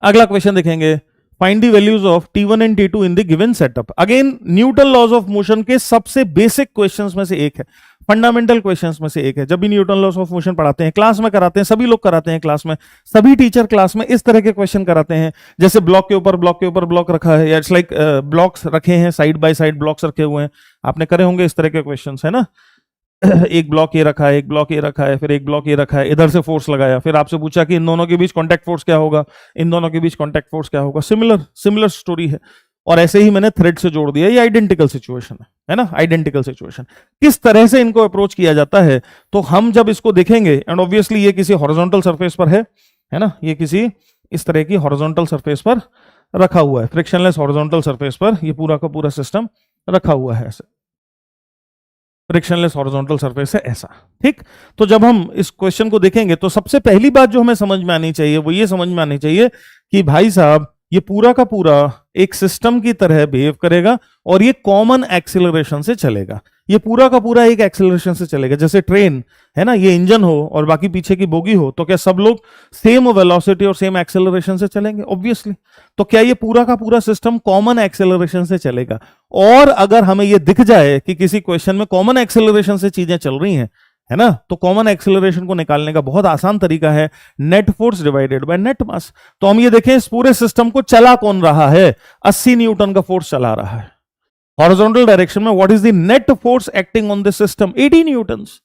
अगला क्वेश्चन देखेंगे, find the values of T1 and T2 in the given setup. Again Newton laws of motion के सबसे basic questions में से एक है, फंडामेंटल क्वेश्चंस में से एक है। जब भी न्यूटन लॉज ऑफ मोशन पढ़ाते हैं, क्लास में कराते हैं, सभी लोग कराते हैं क्लास में, सभी टीचर क्लास में इस तरह के क्वेश्चन कराते हैं, जैसे ब्लॉक के ऊपर ब्लॉक रखा है, या इट्स लाइक ब्लॉक्स रखे हैं, साइड बाय साइड ब्लॉक्स रखे हुए हैं, आपने करे होंगे इस तरह के क्वेश्चन, है ना। एक ब्लॉक ये रखा है, एक ब्लॉक ये रखा है, फिर एक ब्लॉक ये रखा है, इधर से फोर्स लगाया, फिर आपसे पूछा कि इन दोनों के बीच कांटेक्ट फोर्स क्या होगा, इन दोनों के बीच कांटेक्ट फोर्स क्या होगा। सिमिलर स्टोरी है, और ऐसे ही मैंने थ्रेड से जोड़ दिया, ये आइडेंटिकल सिचुएशन है ना, आइडेंटिकल सिचुएशन। किस तरह से इनको अप्रोच किया जाता है, तो हम जब इसको देखेंगे, एंड ऑब्वियसली ये किसी हॉरिजॉन्टल सरफेस पर है ना, ये किसी इस तरह की हॉरिजॉन्टल सरफेस पर रखा हुआ है, फ्रिक्शनलेस हॉरिजॉन्टल सरफेस पर ये पूरा का पूरा सिस्टम रखा हुआ है, ऐसे फ्रिक्शनलेस हॉरिजॉन्टल सरफेस है ऐसा, ठीक। तो जब हम इस क्वेश्चन को देखेंगे तो सबसे पहली बात जो हमें समझ में आनी चाहिए वो ये समझ में आनी चाहिए कि भाई साहब ये पूरा का पूरा एक सिस्टम की तरह बिहेव करेगा और ये कॉमन एक्सेलरेशन से चलेगा। ये पूरा का पूरा एक एक्सेलरेशन से चलेगा। जैसे ट्रेन है ना, ये इंजन हो और बाकी पीछे की बोगी हो, तो क्या सब लोग सेम वेलोसिटी और सेम एक्सेलरेशन से चलेंगे? ऑब्वियसली। तो क्या ये पूरा का पूरा सिस्टम कॉमन एक्सेलरेशन से चलेगा? और अगर हमें ये दिख जाए कि किसी क्वेश्चन में कॉमन एक्सेलरेशन से चीजें चल रही हैं, है ना, तो कॉमन एक्सेलरेशन को निकालने का बहुत आसान तरीका है net force divided by net mass. तो हम ये देखें इस पूरे सिस्टम को चला कौन रहा है? 80 न्यूटन का फोर्स चला रहा है हॉरिजॉन्टल डायरेक्शन में। What is the net force acting on this system? 80 Newton's.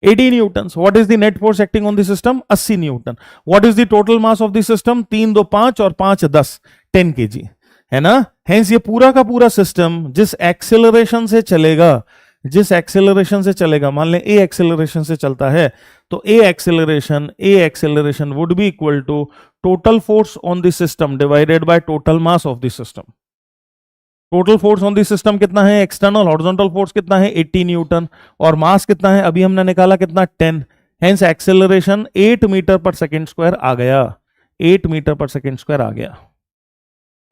80 Newton's. What is the net force acting on this system? 80 Newton. What is the total mass of this system? 3 2 5 और 5 10 10 kg, है ना। Hence ये पूरा का पूरा system जिस acceleration से चलेगा, मान लें ए एक्सेलरेशन से चलता है, तो a acceleration would be equal to total force on the system divided by total mass of the system. Total force on the system कितना है? एक्सटर्नल हॉरिजॉन्टल फोर्स कितना है? 80 न्यूटन। और मास कितना है? अभी हमने निकाला कितना? 10। Hence acceleration 8 metre per second square आ गया। 8 मीटर पर सेकेंड स्क्वायर आ गया,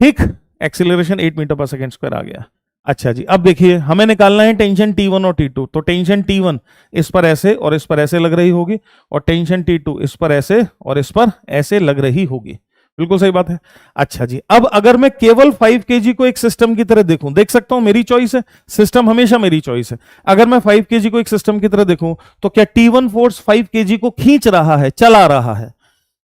ठीक। Acceleration 8 metre per second square आ गया। अच्छा जी, अब देखिए हमें निकालना है टेंशन T1 और T2। तो टेंशन T1 इस पर ऐसे और इस पर ऐसे लग रही होगी, और टेंशन T2 इस पर ऐसे और इस पर ऐसे लग रही होगी। बिल्कुल सही बात है। अच्छा जी, अब अगर मैं केवल 5 kg को एक सिस्टम की तरह देखूं, देख सकता हूं, मेरी चॉइस है, सिस्टम हमेशा मेरी चॉइस है। अगर मैं 5 kg को एक सिस्टम की तरह देखूं, तो क्या T1 फोर्स 5 kg को खींच रहा है, चला रहा है?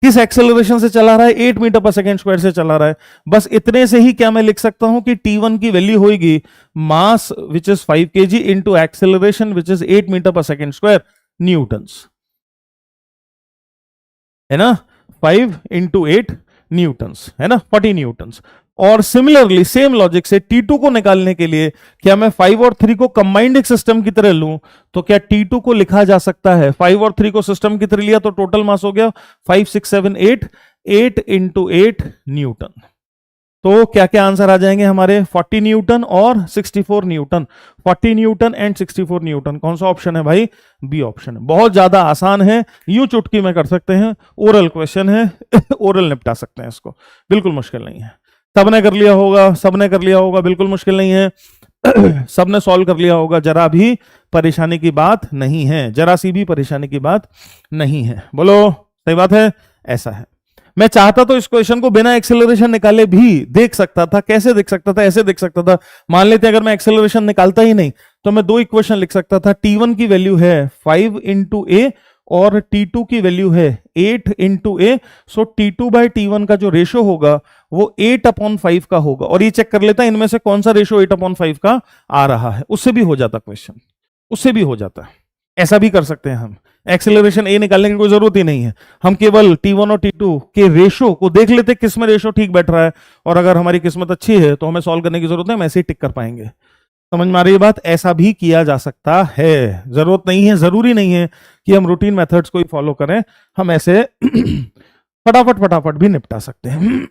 किस एक्सेलरेशन से चला रहा है? 8 मीटर पर सेकेंड स्क्वायर से चला रहा है। बस इतने से ही क्या मैं लिख सकता हूं कि T1 की वैल्यू होगी mass which is 5 kg into acceleration which is 8 metre per second square newtons, है ना। 5 इंटू 8 न्यूटन्स, है ना, 40 न्यूटन्स। और सिमिलरली सेम लॉजिक से T2 को निकालने के लिए क्या मैं 5 और 3 को कंबाइंड एक सिस्टम की तरह लूं, तो क्या T2 को लिखा जा सकता है? 5 और 3 को सिस्टम की तरह लिया तो टोटल मास हो गया 5 6 7 8 8 इंटू 8 न्यूटन। तो क्या क्या आंसर आ जाएंगे हमारे? 40 न्यूटन और 64 न्यूटन। 40 Newton and 64 Newton. कौन सा ऑप्शन है भाई? बी ऑप्शन है। बहुत ज्यादा आसान है, यूं चुटकी में कर सकते हैं, ओरल क्वेश्चन है ओरल निपटा सकते हैं इसको, बिल्कुल मुश्किल नहीं है। सबने कर लिया होगा, बिल्कुल मुश्किल नहीं है सबने सॉल्व कर लिया होगा, जरा भी परेशानी की बात नहीं है, जरा सी भी परेशानी की बात नहीं है। बोलो सही बात है। ऐसा है, मैं चाहता तो इस क्वेश्चन को बिना एक्सेलरेशन निकाले भी देख सकता था। कैसे देख सकता था? ऐसे देख सकता था। मान लेते अगर मैं एक्सेलरेशन निकालता ही नहीं तो मैं 2 इक्वेशन लिख सकता था। T1 की वैल्यू है 5 इंटू ए और T2 की वैल्यू है 8 into A. So T2 by T1 का जो रेशो होगा वो 8/5 का होगा। और ये चेक कर लेता है इनमें से कौन सा रेशो 8/5 का आ रहा है, उससे भी हो जाता क्वेश्चन, उससे भी हो जाता है। ऐसा भी कर सकते हैं हम। एक्सेलरेशन ए निकालने की कोई जरूरत ही नहीं है, हम केवल T1 और T2 के रेशो को देख लेते किस में रेशो ठीक बैठ रहा है, और अगर हमारी किस्मत अच्छी है तो हमें सॉल्व करने की जरूरत है, हम ऐसे ही टिक कर पाएंगे। समझ में आ रही है बात? ऐसा भी किया जा सकता है, जरूरत नहीं है, जरूरी नहीं है कि हम रूटीन मेथड्स को ही फॉलो करें, हम ऐसे फटाफट भी निपटा सकते हैं।